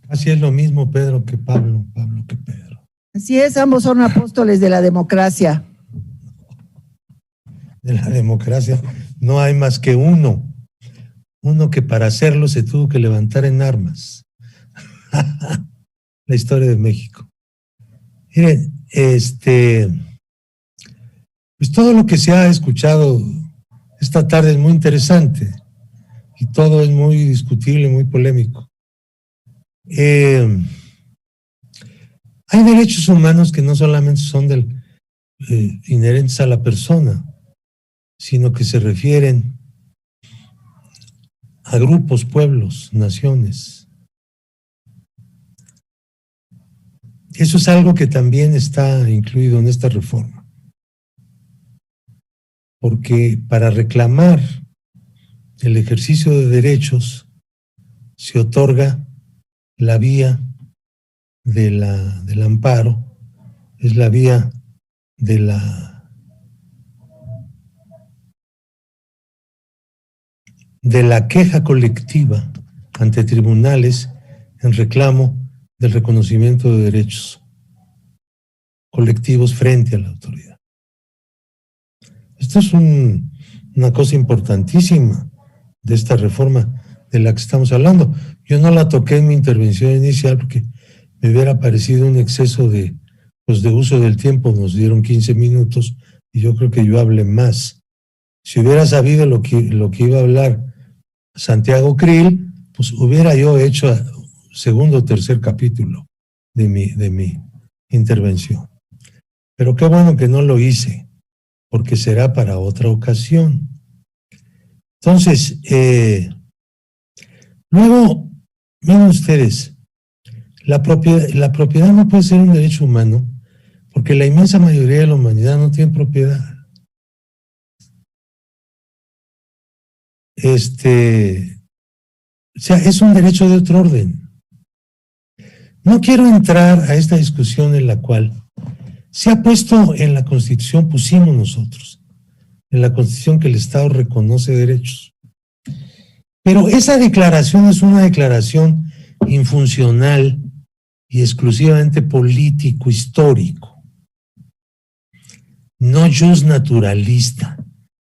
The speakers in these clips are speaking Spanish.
Así es lo mismo Pedro que Pablo, Pablo que Pedro. Así es, ambos son apóstoles de la democracia. De la democracia no hay más que uno que para hacerlo se tuvo que levantar en armas. La historia de México. Miren, pues todo lo que se ha escuchado esta tarde es muy interesante y todo es muy discutible, muy polémico. Hay derechos humanos que no solamente son inherentes a la persona, sino que se refieren a grupos, pueblos, naciones. Eso es algo que también está incluido en esta reforma. Porque para reclamar el ejercicio de derechos se otorga la vía del amparo, es la vía de la queja colectiva ante tribunales en reclamo del reconocimiento de derechos colectivos frente a la autoridad. Esto es una cosa importantísima de esta reforma de la que estamos hablando. Yo no la toqué en mi intervención inicial porque me hubiera parecido un exceso de uso del tiempo. Nos dieron 15 minutos y yo creo que yo hablé más. Si hubiera sabido lo que iba a hablar Santiago Krill, pues hubiera yo hecho segundo o tercer capítulo de mi intervención. Pero qué bueno que no lo hice, porque será para otra ocasión. Entonces, luego, miren ustedes, la propiedad no puede ser un derecho humano, porque la inmensa mayoría de la humanidad no tiene propiedad. O sea, es un derecho de otro orden. No quiero entrar a esta discusión en la cual se ha puesto en la Constitución, pusimos nosotros, en la Constitución que el Estado reconoce derechos. Pero esa declaración es una declaración infuncional y exclusivamente político-histórico, no jus naturalista,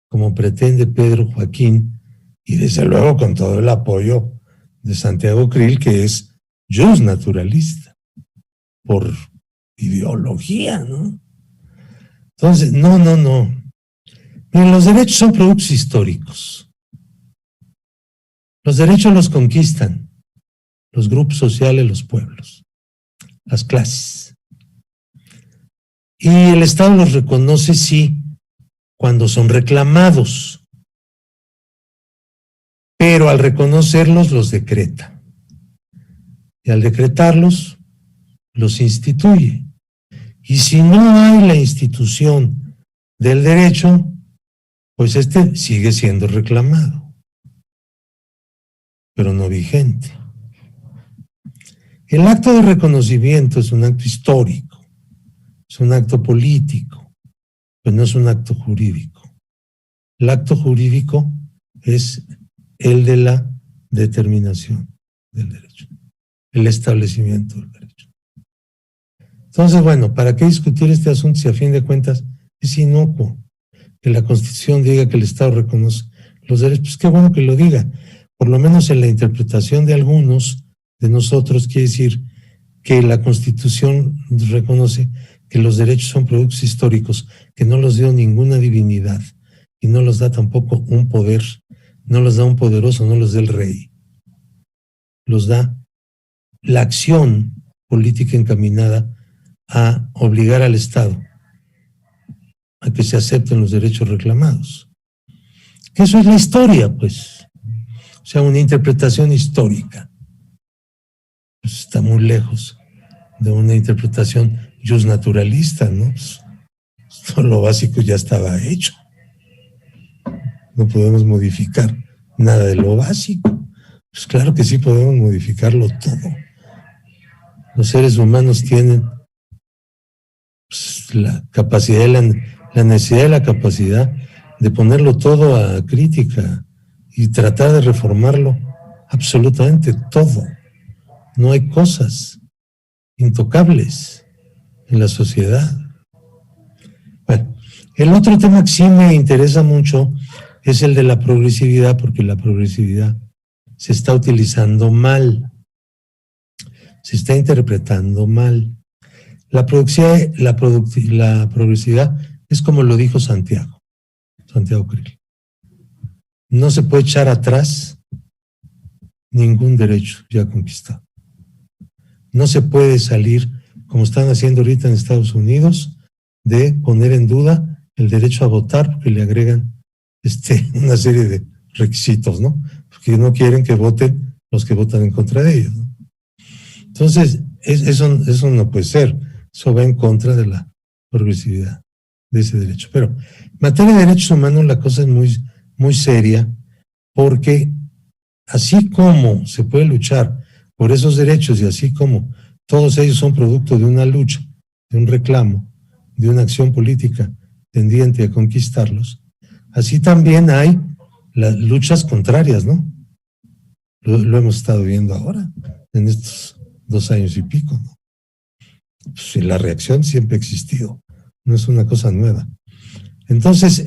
como pretende Pedro Joaquín, y desde luego con todo el apoyo de Santiago Krill, que es jus naturalista, por ideología, ¿no? Entonces, no. Miren, los derechos son productos históricos. Los derechos los conquistan los grupos sociales, los pueblos, las clases. Y el Estado los reconoce, sí, cuando son reclamados, pero al reconocerlos los decreta. Y al decretarlos, los instituye. Y si no hay la institución del derecho, pues sigue siendo reclamado, pero no vigente. El acto de reconocimiento es un acto histórico, es un acto político, pero no es un acto jurídico. El acto jurídico es el de la determinación del derecho, el establecimiento del derecho. Entonces, bueno, ¿para qué discutir este asunto si a fin de cuentas es inocuo que la Constitución diga que el Estado reconoce los derechos? Pues qué bueno que lo diga, por lo menos en la interpretación de algunos de nosotros quiere decir que la Constitución reconoce que los derechos son productos históricos, que no los dio ninguna divinidad y no los da tampoco un poder, no los da un poderoso, no los da el rey, los da la acción política encaminada a obligar al Estado a que se acepten los derechos reclamados. Eso es la historia, pues. O sea, una interpretación histórica. Pues está muy lejos de una interpretación justnaturalista, ¿no? Pues, todo lo básico ya estaba hecho. No podemos modificar nada de lo básico. Pues claro que sí podemos modificarlo todo. Los seres humanos tienen la capacidad, la necesidad y la capacidad de ponerlo todo a crítica y tratar de reformarlo absolutamente todo. No hay cosas intocables en la sociedad. Bueno, el otro tema que sí me interesa mucho es el de la progresividad, porque la progresividad se está utilizando mal, se está interpretando mal. La progresividad es como lo dijo Santiago Krill. No se puede echar atrás ningún derecho ya conquistado. No se puede salir, como están haciendo ahorita en Estados Unidos, de poner en duda el derecho a votar porque le agregan una serie de requisitos, ¿no? Porque no quieren que voten los que votan en contra de ellos, ¿no? Entonces, eso no puede ser. Eso va en contra de la progresividad de ese derecho. Pero en materia de derechos humanos la cosa es muy, muy seria, porque así como se puede luchar por esos derechos y así como todos ellos son producto de una lucha, de un reclamo, de una acción política tendiente a conquistarlos, así también hay las luchas contrarias, ¿no? Lo hemos estado viendo ahora, en estos 2 años y pico, ¿no? Pues la reacción siempre ha existido, no es una cosa nueva. Entonces,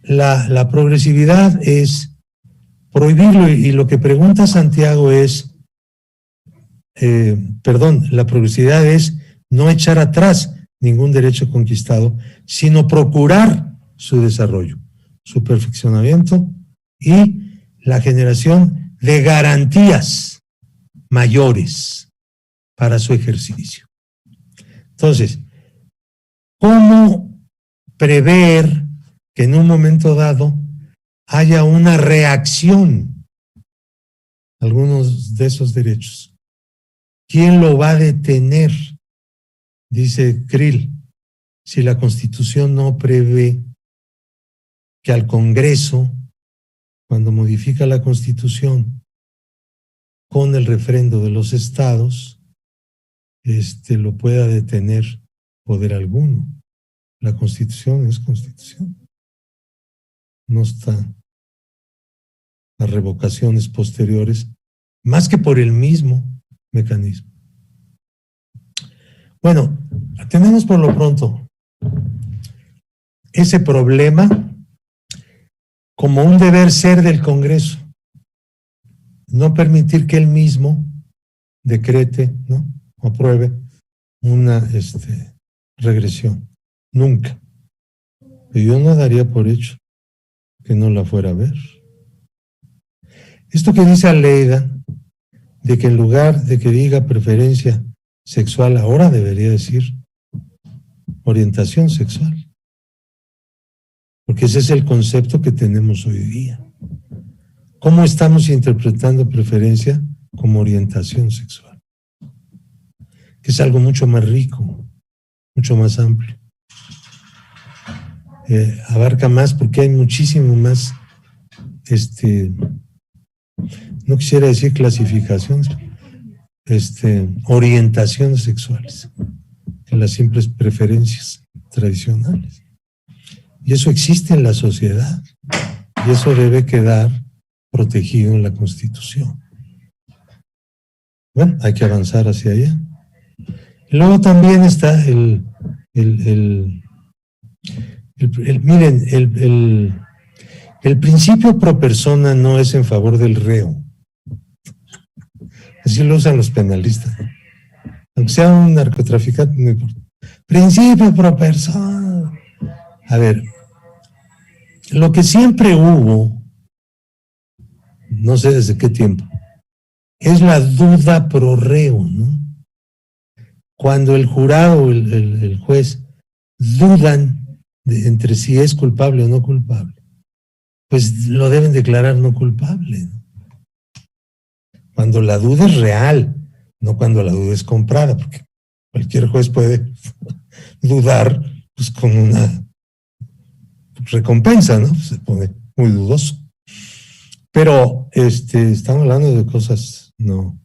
la progresividad es prohibirlo, y lo que pregunta Santiago es, la progresividad es no echar atrás ningún derecho conquistado, sino procurar su desarrollo, su perfeccionamiento y la generación de garantías mayores para su ejercicio. Entonces, ¿cómo prever que en un momento dado haya una reacción a algunos de esos derechos? ¿Quién lo va a detener? Dice Krill, si la Constitución no prevé que al Congreso, cuando modifica la Constitución con el refrendo de los estados, lo pueda detener poder alguno. La Constitución es Constitución. No está a revocaciones posteriores, más que por el mismo mecanismo. Bueno, tenemos por lo pronto ese problema como un deber ser del Congreso, no permitir que él mismo decrete, ¿no?, o apruebe una regresión, nunca. Pero yo no daría por hecho que no la fuera a ver. Esto que dice Aleida, de que en lugar de que diga preferencia sexual, ahora debería decir orientación sexual, porque ese es el concepto que tenemos hoy día. ¿Cómo estamos interpretando preferencia como orientación sexual? Que es algo mucho más rico, mucho más amplio. Abarca más porque hay muchísimo más, no quisiera decir clasificaciones, orientaciones sexuales, que las simples preferencias tradicionales. Y eso existe en la sociedad, y eso debe quedar protegido en la Constitución. Bueno, hay que avanzar hacia allá. Y luego también está miren, el principio pro persona no es en favor del reo. Así lo usan los penalistas, ¿no? Aunque sea un narcotraficante, no importa. Principio pro persona. A ver, lo que siempre hubo, no sé desde qué tiempo, es la duda pro reo, ¿no? Cuando el jurado o el juez dudan entre si es culpable o no culpable, pues lo deben declarar no culpable, ¿no? Cuando la duda es real, no cuando la duda es comprada, porque cualquier juez puede dudar pues con una recompensa, ¿no? Se pone muy dudoso. Pero estamos hablando de cosas, no,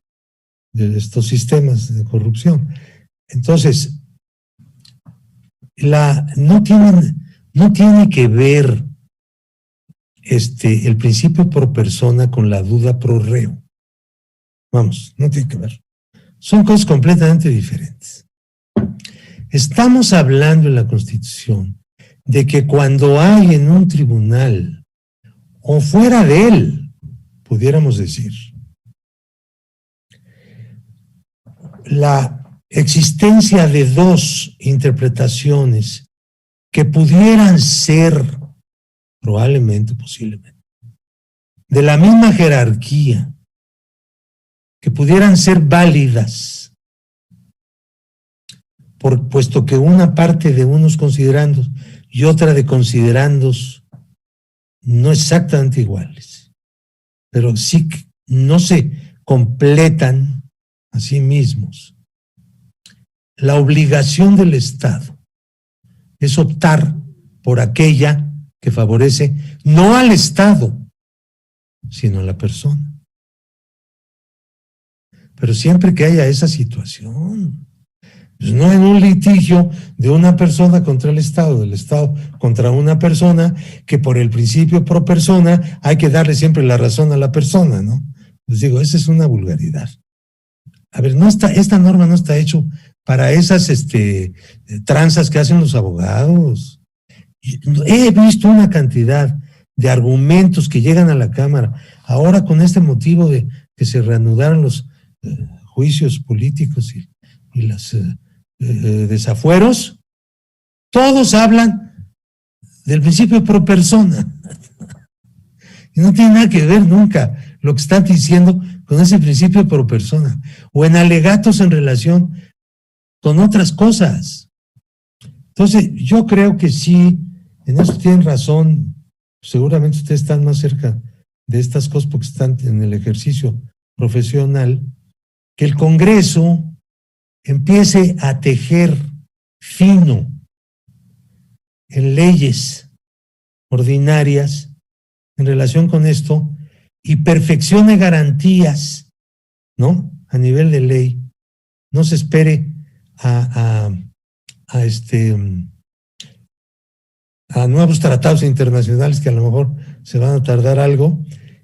de estos sistemas de corrupción. Entonces, no tiene que ver el principio pro persona con la duda pro reo. Vamos, no tiene que ver. Son cosas completamente diferentes. Estamos hablando en la Constitución de que cuando hay en un tribunal o fuera de él, pudiéramos decir, la existencia de dos interpretaciones que pudieran ser, probablemente, posiblemente, de la misma jerarquía, que pudieran ser válidas, puesto que una parte de unos considerandos y otra de considerandos no exactamente iguales, pero sí no se completan a sí mismos. La obligación del Estado es optar por aquella que favorece no al Estado, sino a la persona. Pero siempre que haya esa situación, pues no en un litigio de una persona contra el Estado, del Estado contra una persona, que por el principio pro persona hay que darle siempre la razón a la persona, ¿no? Les digo, esa es una vulgaridad. A ver, esta norma no está hecho para esas tranzas que hacen los abogados. He visto una cantidad de argumentos que llegan a la Cámara, ahora con este motivo de que se reanudaron los juicios políticos y los desafueros, todos hablan del principio pro persona. Y no tiene nada que ver nunca lo que están diciendo con ese principio pro persona, o en alegatos en relación con otras cosas. Entonces, yo creo que sí, en eso tienen razón. Seguramente ustedes están más cerca de estas cosas porque están en el ejercicio profesional, que el Congreso empiece a tejer fino en leyes ordinarias en relación con esto y perfeccione garantías, ¿no? A nivel de ley. No se espere a nuevos tratados internacionales que a lo mejor se van a tardar algo,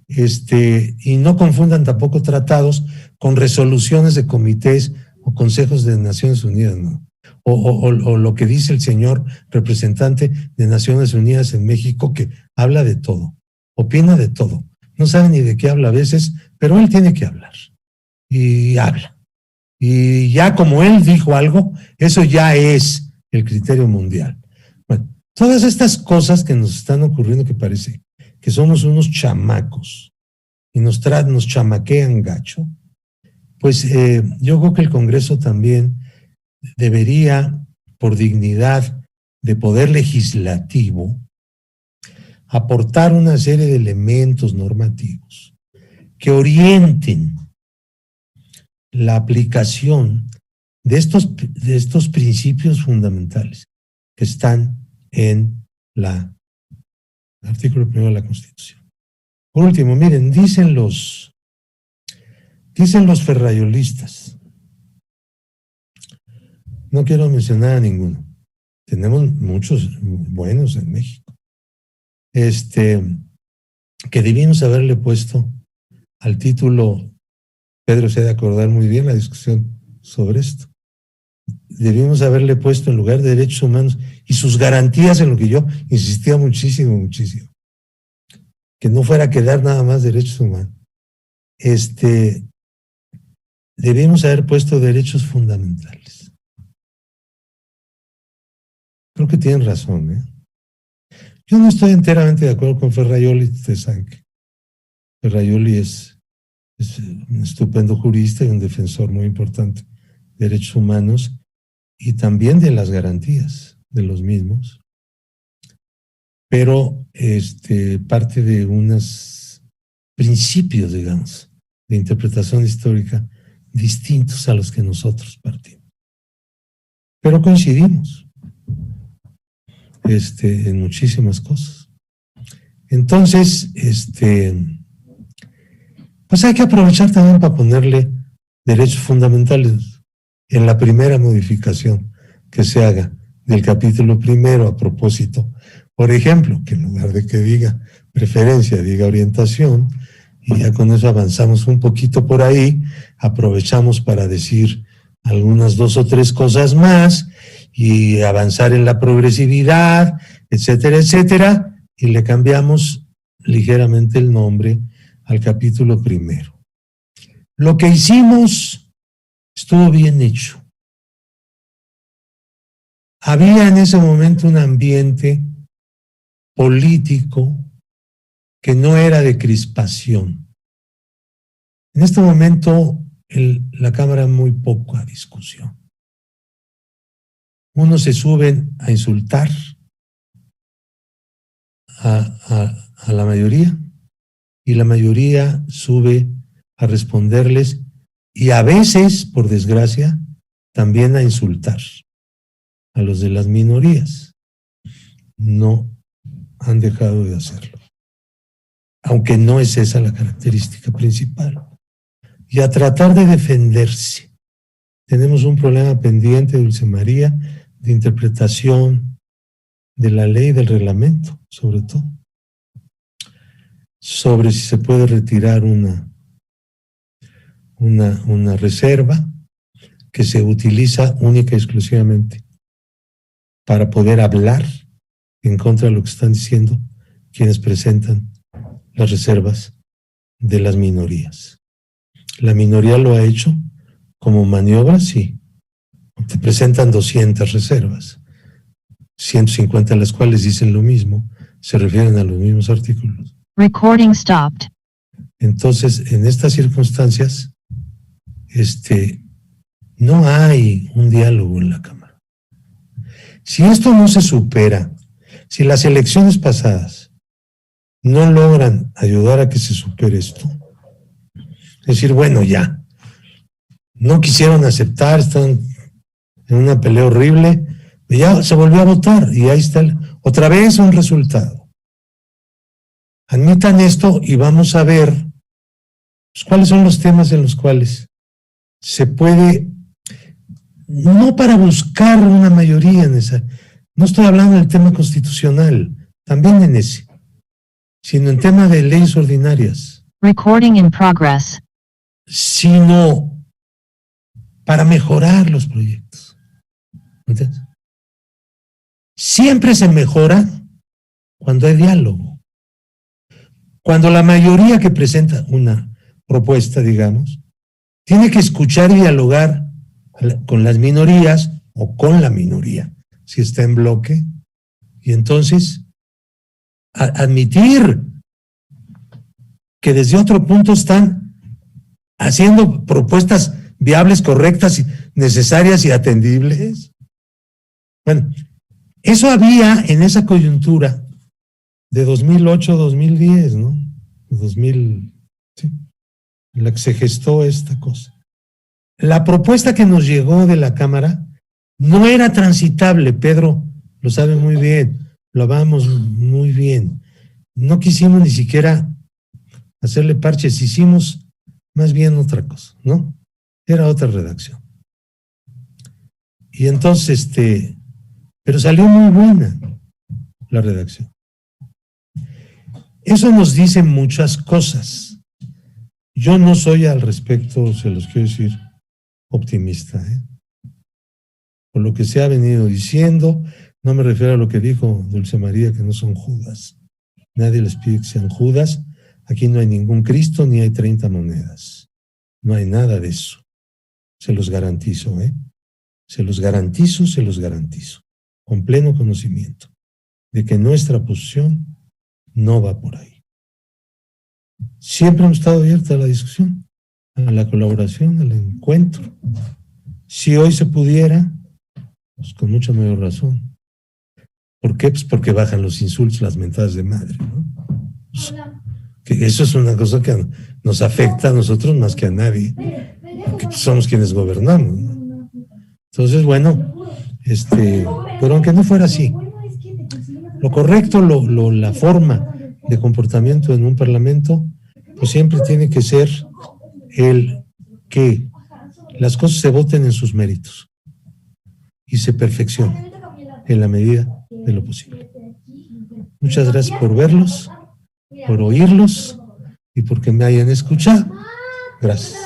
y no confundan tampoco tratados con resoluciones de comités o consejos de Naciones Unidas, ¿no? O lo que dice el señor representante de Naciones Unidas en México, que habla de todo, opina de todo, no sabe ni de qué habla a veces, pero él tiene que hablar, y habla. Y ya como él dijo algo, eso ya es el criterio mundial. Bueno, todas estas cosas que nos están ocurriendo, que parece que somos unos chamacos y nos chamaquean gacho, pues yo creo que el Congreso también debería, por dignidad de poder legislativo, aportar una serie de elementos normativos que orienten la aplicación de estos principios fundamentales que están en el artículo 1 de la Constitución. Por último, miren, dicen los ferrayolistas, no quiero mencionar a ninguno, tenemos muchos buenos en México, que debimos haberle puesto al título, Pedro se ha de acordar muy bien la discusión sobre esto, debimos haberle puesto en lugar de derechos humanos y sus garantías, en lo que yo insistía muchísimo, que no fuera a quedar nada más derechos humanos. Debimos haber puesto derechos fundamentales. Creo que tienen razón, ¿eh? Yo no estoy enteramente de acuerdo con Ferrajoli. Ustedes saben que Ferrajoli es un estupendo jurista y un defensor muy importante de derechos humanos y también de las garantías de los mismos, pero parte de unos principios, digamos, de interpretación histórica distintos a los que nosotros partimos. Pero coincidimos en muchísimas cosas. Entonces, pues hay que aprovechar también para ponerle derechos fundamentales en la primera modificación que se haga del capítulo primero a propósito. Por ejemplo, que en lugar de que diga preferencia, diga orientación, y ya con eso avanzamos un poquito por ahí, aprovechamos para decir algunas 2 o 3 cosas más y avanzar en la progresividad, etcétera, etcétera, y le cambiamos ligeramente el nombre al capítulo primero. Lo que hicimos estuvo bien hecho. Había en ese momento un ambiente político que no era de crispación. En este momento la Cámara muy poca discusión. Unos se suben a insultar a la mayoría y la mayoría sube a responderles y a veces, por desgracia, también a insultar a los de las minorías. No han dejado de hacerlo, aunque no es esa la característica principal. Y a tratar de defenderse. Tenemos un problema pendiente, Dulce María, de interpretación de la ley y del reglamento, sobre todo. Sobre si se puede retirar una reserva que se utiliza única y exclusivamente para poder hablar en contra de lo que están diciendo quienes presentan las reservas de las minorías. La minoría lo ha hecho como maniobra, sí. Te presentan 200 reservas, 150 de las cuales dicen lo mismo, se refieren a los mismos artículos. Recording stopped. Entonces, en estas circunstancias, no hay un diálogo en la Cámara. Si esto no se supera, si las elecciones pasadas no logran ayudar a que se supere esto, es decir, bueno, ya, no quisieron aceptar, están en una pelea horrible, y ya se volvió a votar y ahí está otra vez un resultado. Admitan esto y vamos a ver pues, cuáles son los temas en los cuales se puede, no para buscar una mayoría en esa, no estoy hablando del tema constitucional, también en ese, sino en tema de leyes ordinarias. Recording in progress. Sino para mejorar los proyectos. ¿Entiendes? Siempre se mejora cuando hay diálogo. Cuando la mayoría que presenta una propuesta, digamos, tiene que escuchar y dialogar con las minorías o con la minoría, si está en bloque, y entonces admitir que desde otro punto están haciendo propuestas viables, correctas, necesarias y atendibles. Bueno, eso había en esa coyuntura de 2008-2010, ¿no? 2000, sí, en la que se gestó esta cosa. La propuesta que nos llegó de la Cámara no era transitable, Pedro lo sabe muy bien, lo hablábamos muy bien. No quisimos ni siquiera hacerle parches, hicimos más bien otra cosa, ¿no? Era otra redacción. Y entonces, pero salió muy buena la redacción. Eso nos dice muchas cosas. Yo no soy al respecto, se los quiero decir, optimista, ¿eh? Por lo que se ha venido diciendo, no me refiero a lo que dijo Dulce María, que no son Judas. Nadie les pide que sean Judas. Aquí no hay ningún Cristo ni hay 30 monedas. No hay nada de eso. Se los garantizo, ¿eh? Se los garantizo, con pleno conocimiento de que nuestra posición no va por ahí. Siempre hemos estado abiertos a la discusión, a la colaboración, al encuentro. Si hoy se pudiera, pues con mucha mayor razón. ¿Por qué? Pues porque bajan los insultos, las mentadas de madre, ¿no? Pues, que eso es una cosa que nos afecta a nosotros más que a nadie, porque somos quienes gobernamos, ¿no? Entonces, bueno, pero aunque no fuera así, lo correcto, la forma de comportamiento en un parlamento, pues siempre tiene que ser el que las cosas se voten en sus méritos y se perfeccionen en la medida de lo posible. Muchas gracias por verlos, por oírlos y porque me hayan escuchado. Gracias.